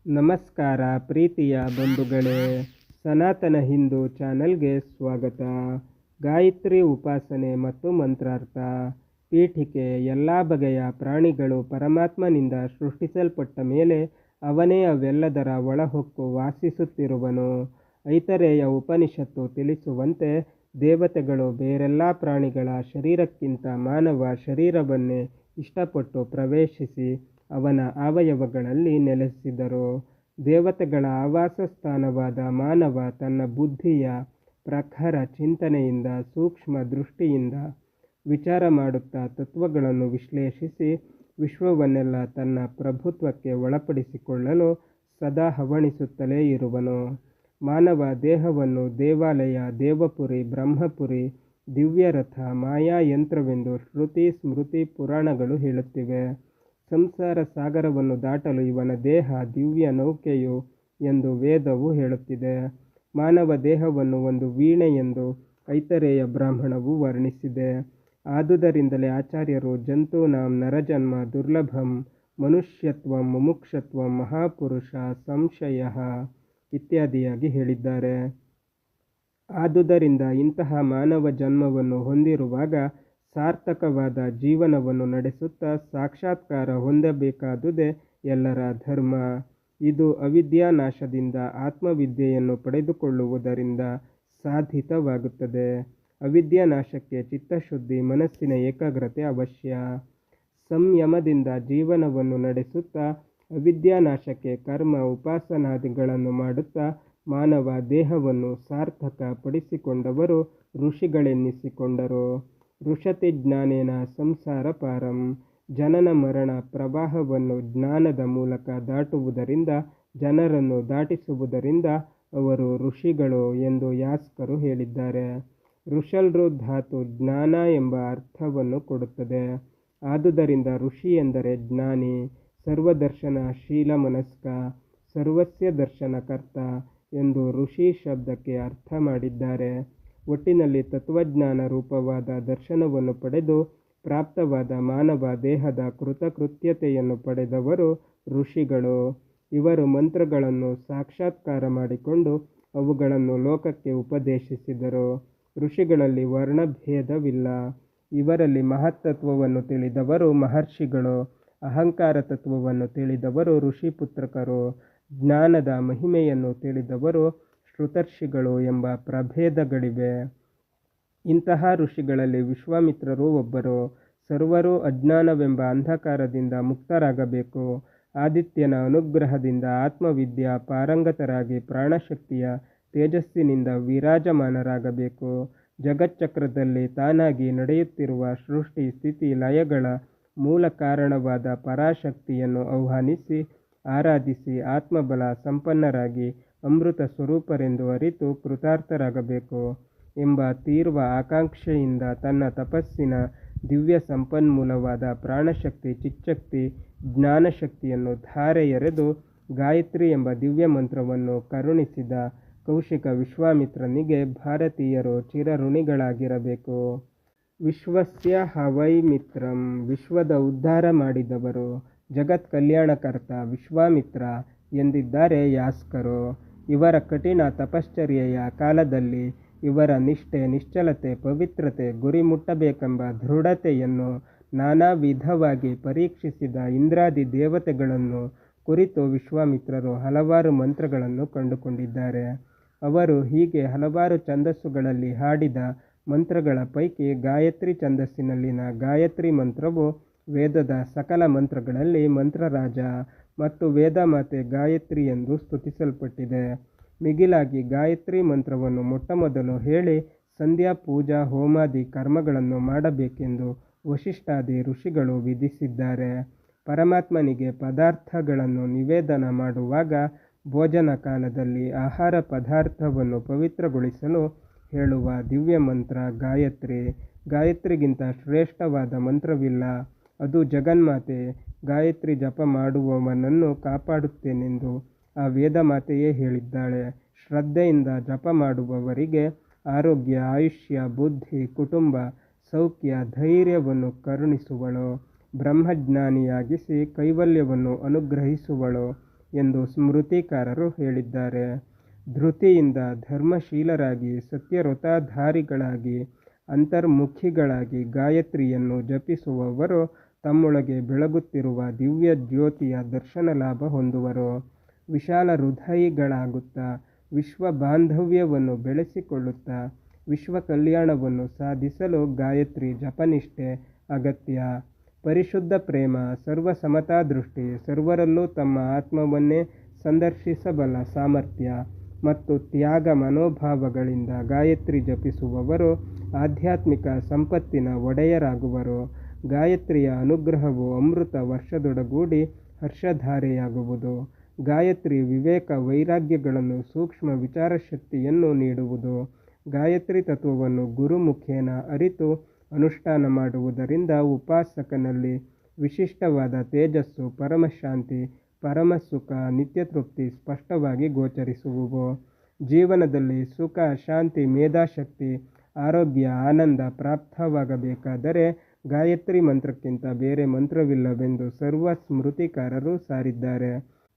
ನಮಸ್ಕಾರ ಪ್ರೀತಿಯ ಬಂಧುಗಳೇ, ಸನಾತನ ಹಿಂದೂ ಚಾನಲ್ಗೆ ಸ್ವಾಗತ. ಗಾಯತ್ರಿ ಉಪಾಸನೆ ಮತ್ತು ಮಂತ್ರಾರ್ಥ. ಪೀಠಿಕೆ. ಎಲ್ಲ ಬಗೆಯ ಪ್ರಾಣಿಗಳು ಪರಮಾತ್ಮನಿಂದ ಸೃಷ್ಟಿಸಲ್ಪಟ್ಟ ಮೇಲೆ ಅವನೇ ಅವೆಲ್ಲದರ ಒಳಹೊಕ್ಕು ವಾಸಿಸುತ್ತಿರುವನು. ಐತರೇಯ ಉಪನಿಷತ್ತು ತಿಳಿಸುವಂತೆ ದೇವತೆಗಳು ಬೇರೆಲ್ಲ ಪ್ರಾಣಿಗಳ ಶರೀರಕ್ಕಿಂತ ಮಾನವ ಶರೀರವನ್ನೇ ಇಷ್ಟಪಟ್ಟು ಪ್ರವೇಶಿಸಿ ಅವನ ಅವಯವಗಳಲ್ಲಿ ನೆಲೆಸಿದರು. ದೇವತೆಗಳ ಆವಾಸ ಸ್ಥಾನವಾದ ಮಾನವ ತನ್ನ ಬುದ್ಧಿಯ ಪ್ರಖರ ಚಿಂತನೆಯಿಂದ ಸೂಕ್ಷ್ಮ ದೃಷ್ಟಿಯಿಂದ ವಿಚಾರ ಮಾಡುತ್ತಾ ತತ್ವಗಳನ್ನು ವಿಶ್ಲೇಷಿಸಿ ವಿಶ್ವವನ್ನೆಲ್ಲ ತನ್ನ ಪ್ರಭುತ್ವಕ್ಕೆ ಒಳಪಡಿಸಿಕೊಳ್ಳಲು ಸದಾ ಹವಣಿಸುತ್ತಲೇ ಇರುವನು. ಮಾನವ ದೇಹವನ್ನು ದೇವಾಲಯ, ದೇವಪುರಿ, ಬ್ರಹ್ಮಪುರಿ, ದಿವ್ಯರಥ, ಮಾಯಾಯಂತ್ರವೆಂದು ಶ್ರುತಿ ಸ್ಮೃತಿ ಪುರಾಣಗಳು ಹೇಳುತ್ತಿವೆ. ಸಂಸಾರ ಸಾಗರವನ್ನು ದಾಟಲು ಇವನ ದೇಹ ದಿವ್ಯ ನೌಕೆಯು ಎಂದು ವೇದವು ಹೇಳುತ್ತಿದೆ. ಮಾನವ ದೇಹವನ್ನು ಒಂದು ವೀಣೆ ಎಂದು ಐತರೇಯ ಬ್ರಾಹ್ಮಣವು ವರ್ಣಿಸಿದೆ. ಆದುದರಿಂದಲೇ ಆಚಾರ್ಯರು ಜಂತೂನಾಂ ನರಜನ್ಮ ದುರ್ಲಭಂ ಮನುಷ್ಯತ್ವಂ ಮುಮುಕ್ಷತ್ವಂ ಮಹಾಪುರುಷ ಸಂಶಯಃ ಇತ್ಯಾದಿಯಾಗಿ ಹೇಳಿದ್ದಾರೆ. ಆದುದರಿಂದ ಇಂತಹ ಮಾನವ ಜನ್ಮವನ್ನು ಹೊಂದಿರುವಾಗ ಸಾರ್ಥಕವಾದ ಜೀವನವನ್ನು ನಡೆಸುತ್ತಾ ಸಾಕ್ಷಾತ್ಕಾರ ಹೊಂದಬೇಕಾದುದೇ ಎಲ್ಲರ ಧರ್ಮ. ಇದು ಅವಿದ್ಯಾನಾಶದಿಂದ ಆತ್ಮವಿದ್ಯೆಯನ್ನು ಪಡೆದುಕೊಳ್ಳುವುದರಿಂದ ಸಾಧಿತವಾಗುತ್ತದೆ. ಅವಿದ್ಯಾನಾಶಕ್ಕೆ ಚಿತ್ತಶುದ್ಧಿ, ಮನಸ್ಸಿನ ಏಕಾಗ್ರತೆ ಅವಶ್ಯ. ಸಂಯಮದಿಂದ ಜೀವನವನ್ನು ನಡೆಸುತ್ತಾ ಅವಿದ್ಯಾನಾಶಕ್ಕೆ ಕರ್ಮ ಉಪಾಸನಾದಿಗಳನ್ನು ಮಾಡುತ್ತಾ ಮಾನವ ದೇಹವನ್ನು ಸಾರ್ಥಕ ಪಡಿಸಿಕೊಂಡವರು ಋಷಿಗಳೆನ್ನಿಸಿಕೊಂಡರು. ಋಷತಿ ಜ್ಞಾನೇನ ಸಂಸಾರ ಪಾರಂ. ಜನನ ಮರಣ ಪ್ರವಾಹವನ್ನು ಜ್ಞಾನದ ಮೂಲಕ ದಾಟುವುದರಿಂದ, ಜನರನ್ನು ದಾಟಿಸುವುದರಿಂದ ಅವರು ಋಷಿಗಳು ಎಂದು ಯಾಸ್ಕರು ಹೇಳಿದ್ದಾರೆ. ಋಷಲ್ರು ಧಾತು ಜ್ಞಾನ ಎಂಬ ಅರ್ಥವನ್ನು ಕೊಡುತ್ತದೆ. ಆದುದರಿಂದ ಋಷಿ ಎಂದರೆ ಜ್ಞಾನಿ, ಸರ್ವದರ್ಶನ ಶೀಲಮನಸ್ಕ, ಸರ್ವಸ್ಯ ದರ್ಶನಕರ್ತ ಎಂದು ಋಷಿ ಶಬ್ದಕ್ಕೆ ಅರ್ಥ ಮಾಡಿದ್ದಾರೆ. ಒಟ್ಟಿನಲ್ಲಿ ತತ್ವಜ್ಞಾನ ರೂಪವಾದ ದರ್ಶನವನ್ನು ಪಡೆದು ಪ್ರಾಪ್ತವಾದ ಮಾನವ ದೇಹದ ಕೃತಕೃತ್ಯತೆಯನ್ನು ಪಡೆದವರು ಋಷಿಗಳು. ಇವರು ಮಂತ್ರಗಳನ್ನು ಸಾಕ್ಷಾತ್ಕಾರ ಮಾಡಿಕೊಂಡು ಅವುಗಳನ್ನು ಲೋಕಕ್ಕೆ ಉಪದೇಶಿಸಿದರು. ಋಷಿಗಳಲ್ಲಿ ವರ್ಣಭೇದವಿಲ್ಲ. ಇವರಲ್ಲಿ ಮಹತ್ತತ್ವವನ್ನು ತಿಳಿದವರು ಮಹರ್ಷಿಗಳು, ಅಹಂಕಾರ ತತ್ವವನ್ನು ತಿಳಿದವರು ಋಷಿಪುತ್ರಕರು, ಜ್ಞಾನದ ಮಹಿಮೆಯನ್ನು ತಿಳಿದವರು ಶ್ರುತರ್ಷಿಗಳು ಎಂಬ ಪ್ರಭೇದಗಳಿವೆ. ಇಂತಹ ಋಷಿಗಳಲ್ಲಿ ವಿಶ್ವಾಮಿತ್ರರು ಒಬ್ಬರು. ಸರ್ವರೂ ಅಜ್ಞಾನವೆಂಬ ಅಂಧಕಾರದಿಂದ ಮುಕ್ತರಾಗಬೇಕು. ಆದಿತ್ಯನ ಅನುಗ್ರಹದಿಂದ ಆತ್ಮವಿದ್ಯಾ ಪಾರಂಗತರಾಗಿ ಪ್ರಾಣಶಕ್ತಿಯ ತೇಜಸ್ಸಿನಿಂದ ವಿರಾಜಮಾನರಾಗಬೇಕು. ಜಗಚ್ಚಕ್ರದಲ್ಲಿ ತಾನಾಗಿ ನಡೆಯುತ್ತಿರುವ ಸೃಷ್ಟಿ ಸ್ಥಿತಿ ಲಯಗಳ ಮೂಲ ಕಾರಣವಾದ ಪರಾಶಕ್ತಿಯನ್ನು ಆಹ್ವಾನಿಸಿ ಆರಾಧಿಸಿ ಆತ್ಮಬಲ ಸಂಪನ್ನರಾಗಿ ಅಮೃತ ಸ್ವರೂಪರೆಂದು ಅರಿತು ಕೃತಾರ್ಥರಾಗಬೇಕು ಎಂಬ ತೀವ್ರ ಆಕಾಂಕ್ಷೆಯಿಂದ ತನ್ನ ತಪಸ್ಸಿನ ದಿವ್ಯ ಸಂಪನ್ಮೂಲವಾದ ಪ್ರಾಣಶಕ್ತಿ, ಚಿಚ್ಚಕ್ತಿ, ಜ್ಞಾನಶಕ್ತಿಯನ್ನು ಧಾರೆ ಎರೆದು ಗಾಯತ್ರಿ ಎಂಬ ದಿವ್ಯ ಮಂತ್ರವನ್ನು ಕರುಣಿಸಿದ ಕೌಶಿಕ ವಿಶ್ವಾಮಿತ್ರನಿಗೆ ಭಾರತೀಯರು ಚಿರಋಣಿಗಳಾಗಿರಬೇಕು. ವಿಶ್ವಸ್ಯ ಹವೈ ಮಿತ್ರಂ. ವಿಶ್ವದ ಉದ್ಧಾರ ಮಾಡಿದವರು, ಜಗತ್ ಕಲ್ಯಾಣಕರ್ತ ವಿಶ್ವಾಮಿತ್ರ ಎಂದಿದ್ದಾರೆ ಯಾಸ್ಕರು. ಇವರ ಕಠಿಣ ತಪಶ್ಚರ್ಯೆಯ ಕಾಲದಲ್ಲಿ ಇವರ ನಿಷ್ಠೆ, ನಿಶ್ಚಲತೆ, ಪವಿತ್ರತೆ, ಗುರಿ ಮುಟ್ಟಬೇಕೆಂಬ ದೃಢತೆಯನ್ನು ನಾನಾ ವಿಧವಾಗಿ ಪರೀಕ್ಷಿಸಿದ ಇಂದ್ರಾದಿ ದೇವತೆಗಳನ್ನು ಕುರಿತು ವಿಶ್ವಾಮಿತ್ರರು ಹಲವಾರು ಮಂತ್ರಗಳನ್ನು ಕಂಡುಕೊಂಡಿದ್ದಾರೆ. ಅವರು ಹೀಗೆ ಹಲವಾರು ಛಂದಸ್ಸುಗಳಲ್ಲಿ ಹಾಡಿದ ಮಂತ್ರಗಳ ಪೈಕಿ ಗಾಯತ್ರಿ ಛಂದಸ್ಸಿನಲ್ಲಿನ ಗಾಯತ್ರಿ ಮಂತ್ರವು ವೇದದ ಸಕಲ ಮಂತ್ರಗಳಲ್ಲಿ ಮಂತ್ರರಾಜ ಮತ್ತು ವೇದಮಾತೆ ಗಾಯತ್ರಿ ಎಂದು ಸ್ತುತಿಸಲ್ಪಟ್ಟಿದೆ. ಮಿಗಿಲಾಗಿ ಗಾಯತ್ರಿ ಮಂತ್ರವನ್ನು ಮೊಟ್ಟಮೊದಲು ಹೇಳಿ ಸಂಧ್ಯಾ ಪೂಜಾ ಹೋಮಾದಿ ಕರ್ಮಗಳನ್ನು ಮಾಡಬೇಕೆಂದು ವಸಿಷ್ಠಾದಿ ಋಷಿಗಳು ವಿಧಿಸಿದ್ದಾರೆ. ಪರಮಾತ್ಮನಿಗೆ ಪದಾರ್ಥಗಳನ್ನು ನಿವೇದನ ಮಾಡುವಾಗ ಭೋಜನ ಕಾಲದಲ್ಲಿ ಆಹಾರ ಪದಾರ್ಥವನ್ನು ಪವಿತ್ರಗೊಳಿಸಲು ಹೇಳುವ ದಿವ್ಯ ಮಂತ್ರ ಗಾಯತ್ರಿ. ಗಾಯತ್ರಿಗಿಂತ ಶ್ರೇಷ್ಠವಾದ ಮಂತ್ರವಿಲ್ಲ. ಅದು ಜಗನ್ಮಾತೆ. ಗಾಯತ್ರಿ ಜಪ ಮಾಡುವವನನ್ನು ಕಾಪಾಡುತ್ತೇನೆಂದು ಆ ವೇದಮಾತೆಯೇ ಹೇಳಿದ್ದಾಳೆ. ಶ್ರದ್ಧೆಯಿಂದ ಜಪ ಮಾಡುವವರಿಗೆ ಆರೋಗ್ಯ, ಆಯುಷ್ಯ, ಬುದ್ಧಿ, ಕುಟುಂಬ, ಸೌಖ್ಯ, ಧೈರ್ಯವನ್ನು ಕರುಣಿಸುವಳು. ಬ್ರಹ್ಮಜ್ಞಾನಿಯಾಗಿಸಿ ಕೈವಲ್ಯವನ್ನು ಅನುಗ್ರಹಿಸುವಳು. ಎಂದು ಸ್ಮೃತಿಕಾರರು ಹೇಳಿದ್ದಾರೆ. ಧೃತಿಯಿಂದ ಧರ್ಮಶೀಲರಾಗಿ ಸತ್ಯವ್ರತಧಾರಿಗಳಾಗಿ ಅಂತರ್ಮುಖಿಗಳಾಗಿ ಗಾಯತ್ರಿಯನ್ನು ಜಪಿಸುವವರು ತಮ್ಮೊಳಗೆ ಬೆಳಗುತ್ತಿರುವ ದಿವ್ಯ ಜ್ಯೋತಿಯ ದರ್ಶನ ಲಾಭ ಹೊಂದುವರು. ವಿಶಾಲ ಹೃದಯಿಗಳಾಗುತ್ತಾ ವಿಶ್ವ ಬಾಂಧವ್ಯವನ್ನು ಬೆಳೆಸಿಕೊಳ್ಳುತ್ತಾ ವಿಶ್ವ ಕಲ್ಯಾಣವನ್ನು ಸಾಧಿಸಲು ಗಾಯತ್ರಿ ಜಪನಿಷ್ಠೆ ಅಗತ್ಯ. ಪರಿಶುದ್ಧ ಪ್ರೇಮ, ಸರ್ವ ಸಮತಾ ದೃಷ್ಟಿ, ಸರ್ವರಲ್ಲೂ ತಮ್ಮ ಆತ್ಮವನ್ನೇ ಸಂದರ್ಶಿಸಬಲ್ಲ ಸಾಮರ್ಥ್ಯ ಮತ್ತು ತ್ಯಾಗ ಮನೋಭಾವಗಳಿಂದ ಗಾಯತ್ರಿ ಜಪಿಸುವವರು ಆಧ್ಯಾತ್ಮಿಕ ಸಂಪತ್ತಿನ ಒಡೆಯರಾಗುವರು. ಗಾಯತ್ರಿಯ ಅನುಗ್ರಹವು ಅಮೃತ ವರ್ಷದೊಡಗೂಡಿ ಹರ್ಷಧಾರೆಯಾಗುವುದು. ಗಾಯತ್ರಿ ವಿವೇಕ ವೈರಾಗ್ಯಗಳನ್ನು ಸೂಕ್ಷ್ಮ ವಿಚಾರಶಕ್ತಿಯನ್ನು ನೀಡುವುದು. ಗಾಯತ್ರಿ ತತ್ವವನ್ನು ಗುರುಮುಖೇನ ಅರಿತು ಅನುಷ್ಠಾನ ಮಾಡುವುದರಿಂದ ಉಪಾಸಕನಲ್ಲಿ ವಿಶಿಷ್ಟವಾದ ತೇಜಸ್ಸು, ಪರಮಶಾಂತಿ, ಪರಮಸುಖ, ನಿತ್ಯತೃಪ್ತಿ ಸ್ಪಷ್ಟವಾಗಿ ಗೋಚರಿಸುವುವು. ಜೀವನದಲ್ಲಿ ಸುಖ, ಶಾಂತಿ, ಮೇಧಾಶಕ್ತಿ, ಆರೋಗ್ಯ, ಆನಂದ ಪ್ರಾಪ್ತವಾಗಬೇಕಾದರೆ ಗಾಯತ್ರಿ ಮಂತ್ರಕ್ಕಿಂತ ಬೇರೆ ಮಂತ್ರವಿಲ್ಲವೆಂದು ಸರ್ವ ಸ್ಮೃತಿಕಾರರು ಸಾರಿದ್ದಾರೆ.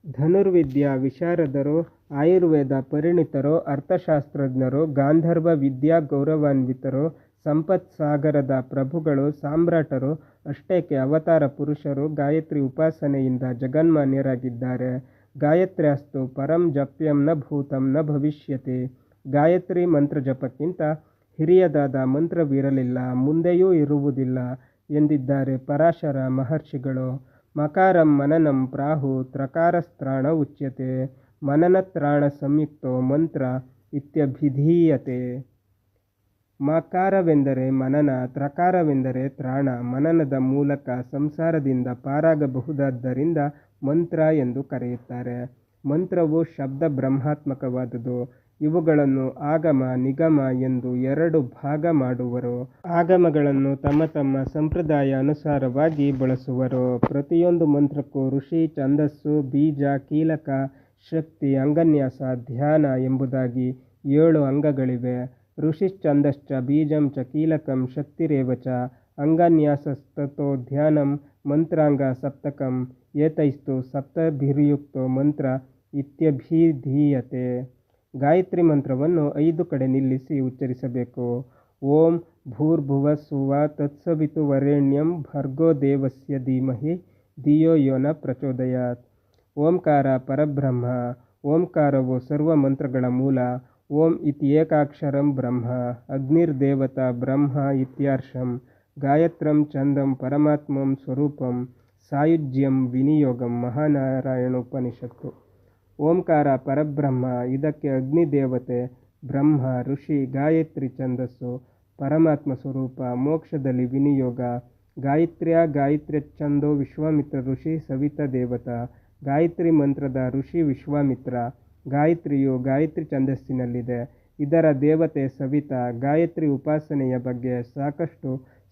ಧನುರ್ವಿದ್ಯಾ ವಿಶಾರದರು, ಆಯುರ್ವೇದ ಪರಿಣಿತರು, ಅರ್ಥಶಾಸ್ತ್ರಜ್ಞರು, ಗಾಂಧರ್ವ ವಿದ್ಯಾ ಗೌರವಾನ್ವಿತರು, ಸಂಪತ್ಸಾಗರದ ಪ್ರಭುಗಳು, ಸಾಮ್ರಾಟರು, ಅಷ್ಟೇಕೆ ಅವತಾರ ಪುರುಷರು ಗಾಯತ್ರಿ ಉಪಾಸನೆಯಿಂದ ಜಗನ್ಮಾನ್ಯರಾಗಿದ್ದಾರೆ. ಗಾಯತ್ರ್ಯಾಸ್ತು ಪರಂ ಜಪ್ಯಂ ನ ಭೂತಂ ನ ಭವಿಷ್ಯತಿ. ಗಾಯತ್ರಿ ಮಂತ್ರ ಜಪಕ್ಕಿಂತ ಹಿರಿಯದಾದ ಮಂತ್ರವಿರಲಿಲ್ಲ, ಮುಂದೆಯೂ ಇರುವುದಿಲ್ಲ ಎಂದಿದ್ದಾರೆ ಪರಾಶರ ಮಹರ್ಷಿಗಳು. ಮಕಾರಂ ಮನನಂ ಪ್ರಾಹು ತ್ರಕಾರಸ್ತ್ರಾಣ ಉಚ್ಯತೆ. ಮನನತ್ರಾಣ ಸಂಯುಕ್ತೋ ಮಂತ್ರ ಇತ್ಯಭಿಧೀಯತೆ. ಮಕಾರವೆಂದರೆ ಮನನ, ತ್ರಕಾರವೆಂದರೆ ತ್ರಾಣ. ಮನನದ ಮೂಲಕ ಸಂಸಾರದಿಂದ ಪಾರಾಗಬಹುದಾದ್ದರಿಂದ ಮಂತ್ರ ಎಂದು ಕರೆಯುತ್ತಾರೆ. ಮಂತ್ರವು ಶಬ್ದ ಬ್ರಹ್ಮಾತ್ಮಕವಾದುದು. ಇವುಗಳನ್ನು ಆಗಮ, ನಿಗಮ ಎಂದು ಎರಡು ಭಾಗ ಮಾಡುವರು. ಆಗಮಗಳನ್ನು ತಮ್ಮ ತಮ್ಮ ಸಂಪ್ರದಾಯ ಅನುಸಾರವಾಗಿ ಬಳಸುವರು. ಪ್ರತಿಯೊಂದು ಮಂತ್ರಕ್ಕೂ ಋಷಿ, ಛಂದಸ್ಸು, ಬೀಜ, ಕೀಲಕ, ಶಕ್ತಿ, ಅಂಗನ್ಯಾಸ, ಧ್ಯಾನ ಎಂಬುದಾಗಿ 7 ಅಂಗಗಳಿವೆ. ಋಷಿಶ್ಛಂದಶ್ಚ ಬೀಜಂ ಚ ಕೀಲಕಂ ಶಕ್ತಿರೇವ ಚ ಅಂಗನ್ಯಾಸಸ್ತತೋ ಧ್ಯಾನಂ ಮಂತ್ರಾಂಗ ಸಪ್ತಕಂ ಏತೈಸ್ತು ಸಪ್ತಭಿರ್ಯುಕ್ತೋ ಮಂತ್ರ ಇತ್ಯಭಿಧೀಯತೆ. ಗಾಯತ್ರಿ ಮಂತ್ರವನ್ನು 5 ಕಡೆ ನಿಲ್ಲಿಸಿ ಉಚ್ಚರಿಸಬೇಕು. ಓಂ ಭೂರ್ಭುವಸ್ಸುವ ತತ್ಸವಿತುರ್ವರೆಣ್ಯಂ ಭರ್ಗೋ ದೇವಸ್ಯ ಧೀಮಹಿ ಧಿಯೋ ಯೋ ನ ಪ್ರಚೋದಯಾತ್. ಓಂಕಾರ ಪರಬ್ರಹ್ಮ. ಓಂಕಾರವು ಸರ್ವ ಮಂತ್ರಗಳ ಮೂಲ. ಓಂ ಇತಿ ಏಕಾಕ್ಷರಂ ಬ್ರಹ್ಮ. ಅಗ್ನಿರ್ದೇವತಾ ಬ್ರಹ್ಮ ಇತ್ಯರ್ಷಂ. ಗಾಯತ್ರಂ ಛಂದಂ ಪರಮಾತ್ಮಂ ಸ್ವರೂಪಂ ಸಾಯುಜ್ಯಂ ವಿನಿಯೋಗಂ. ಮಹಾನಾರಾಯಣೋಪನಿಷತ್ತು. ಓಂಕಾರ ಪರಬ್ರಹ್ಮ. ಇದಕ್ಕೆ ಅಗ್ನಿ ದೇವತೆ, ಬ್ರಹ್ಮ, ಋಷಿ, ಗಾಯತ್ರಿ ಛಂದಸ್ಸು, ಪರಮಾತ್ಮ ಸ್ವರೂಪ, ಮೋಕ್ಷದಲ್ಲಿ ವಿನಿಯೋಗ. ಗಾಯತ್ರ್ಯಚ್ಛಂದೋ ವಿಶ್ವಾಮಿತ್ರ ಋಷಿ ಸವಿತ ದೇವತಾ. ಗಾಯತ್ರಿ ಮಂತ್ರದ ಋಷಿ ವಿಶ್ವಾಮಿತ್ರ. ಗಾಯತ್ರಿಯು ಗಾಯತ್ರಿ ಛಂದಸ್ಸಿನಲ್ಲಿದೆ. ಇದರ ದೇವತೆ ಸವಿತಾ. ಗಾಯತ್ರಿ ಉಪಾಸನೆಯ ಬಗ್ಗೆ ಸಾಕಷ್ಟು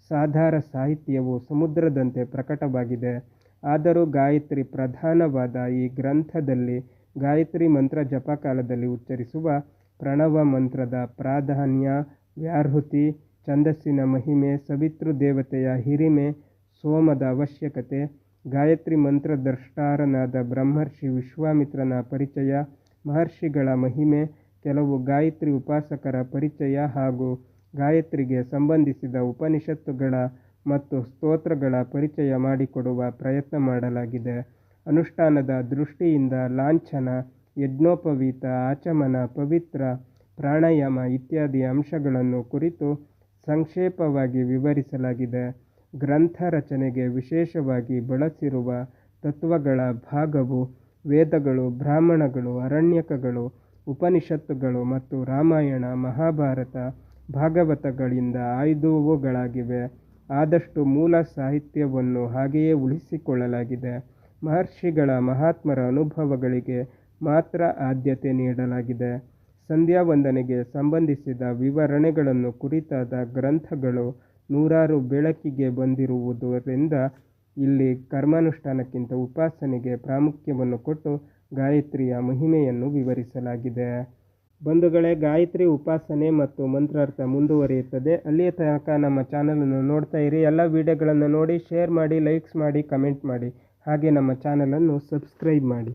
ಸಾಧಾರ ಸಾಹಿತ್ಯವು ಸಮುದ್ರದಂತೆ ಪ್ರಕಟವಾಗಿದೆ. ಆದರೂ ಗಾಯತ್ರಿ ಪ್ರಧಾನವಾದ ಈ ಗ್ರಂಥದಲ್ಲಿ ಗಾಯತ್ರಿ ಮಂತ್ರ ಜಪಕಾಲದಲ್ಲಿ ಉಚ್ಚರಿಸುವ ಪ್ರಣವ ಮಂತ್ರದ ಪ್ರಾಧಾನ್ಯ, ವ್ಯಾಹೃತಿ, ಛಂದಸ್ಸಿನ ಮಹಿಮೆ, ಸವಿತೃ ದೇವತೆಯ ಹಿರಿಮೆ, ಸೋಮದ ಅವಶ್ಯಕತೆ, ಗಾಯತ್ರಿ ಮಂತ್ರದ್ರಷ್ಟಾರನಾದ ಬ್ರಹ್ಮರ್ಷಿ ವಿಶ್ವಾಮಿತ್ರನ ಪರಿಚಯ, ಮಹರ್ಷಿಗಳ ಮಹಿಮೆ, ಕೆಲವು ಗಾಯತ್ರಿ ಉಪಾಸಕರ ಪರಿಚಯ ಹಾಗೂ ಗಾಯತ್ರಿಗೆ ಸಂಬಂಧಿಸಿದ ಉಪನಿಷತ್ತುಗಳ ಮತ್ತು ಸ್ತೋತ್ರಗಳ ಪರಿಚಯ ಮಾಡಿಕೊಡುವ ಪ್ರಯತ್ನ ಮಾಡಲಾಗಿದೆ. ಅನುಷ್ಠಾನದ ದೃಷ್ಟಿಯಿಂದ ಲಾಂಛನ, ಯಜ್ಞೋಪವೀತ, ಆಚಮನ, ಪವಿತ್ರ, ಪ್ರಾಣಾಯಾಮ ಇತ್ಯಾದಿ ಅಂಶಗಳನ್ನು ಕುರಿತು ಸಂಕ್ಷೇಪವಾಗಿ ವಿವರಿಸಲಾಗಿದೆ. ಗ್ರಂಥ ರಚನೆಗೆ ವಿಶೇಷವಾಗಿ ಬಳಸಿರುವ ತತ್ವಗಳ ಭಾಗವು ವೇದಗಳು, ಬ್ರಾಹ್ಮಣಗಳು, ಅರಣ್ಯಕಗಳು, ಉಪನಿಷತ್ತುಗಳು ಮತ್ತು ರಾಮಾಯಣ, ಮಹಾಭಾರತ, ಭಾಗವತಗಳಿಂದ ಆಯ್ದುವುಗಳಾಗಿವೆ. ಆದಷ್ಟು ಮೂಲ ಸಾಹಿತ್ಯವನ್ನು ಹಾಗೆಯೇ ಉಳಿಸಿಕೊಳ್ಳಲಾಗಿದೆ. ಮಹರ್ಷಿಗಳ ಮಹಾತ್ಮರ ಅನುಭವಗಳಿಗೆ ಮಾತ್ರ ಆದ್ಯತೆ ನೀಡಲಾಗಿದೆ. ಸಂಧ್ಯಾ ವಂದನೆಗೆ ಸಂಬಂಧಿಸಿದ ವಿವರಣೆಗಳನ್ನು ಕುರಿತಾದ ಗ್ರಂಥಗಳು ನೂರಾರು ಬೆಳಕಿಗೆ ಬಂದಿರುವುದರಿಂದ ಇಲ್ಲಿ ಕರ್ಮಾನುಷ್ಠಾನಕ್ಕಿಂತ ಉಪಾಸನೆಗೆ ಪ್ರಾಮುಖ್ಯವನ್ನು ಕೊಟ್ಟು ಗಾಯತ್ರಿಯ ಮಹಿಮೆಯನ್ನು ವಿವರಿಸಲಾಗಿದೆ. ಬಂಧುಗಳೇ, ಗಾಯತ್ರಿ ಉಪಾಸನೆ ಮತ್ತು ಮಂತ್ರಾರ್ಥ ಮುಂದುವರಿಯುತ್ತದೆ. ಅಲ್ಲಿಯ ತನಕ ನಮ್ಮ ಚಾನಲನ್ನು ನೋಡ್ತಾ ಇರಿ. ಎಲ್ಲ ವಿಡಿಯೋಗಳನ್ನು ನೋಡಿ, ಶೇರ್ ಮಾಡಿ, ಲೈಕ್ಸ್ ಮಾಡಿ, ಕಮೆಂಟ್ ಮಾಡಿ. ಹಾಗೆ ನಮ್ಮ ಚಾನಲನ್ನು ಸಬ್ಸ್ಕ್ರೈಬ್ ಮಾಡಿ.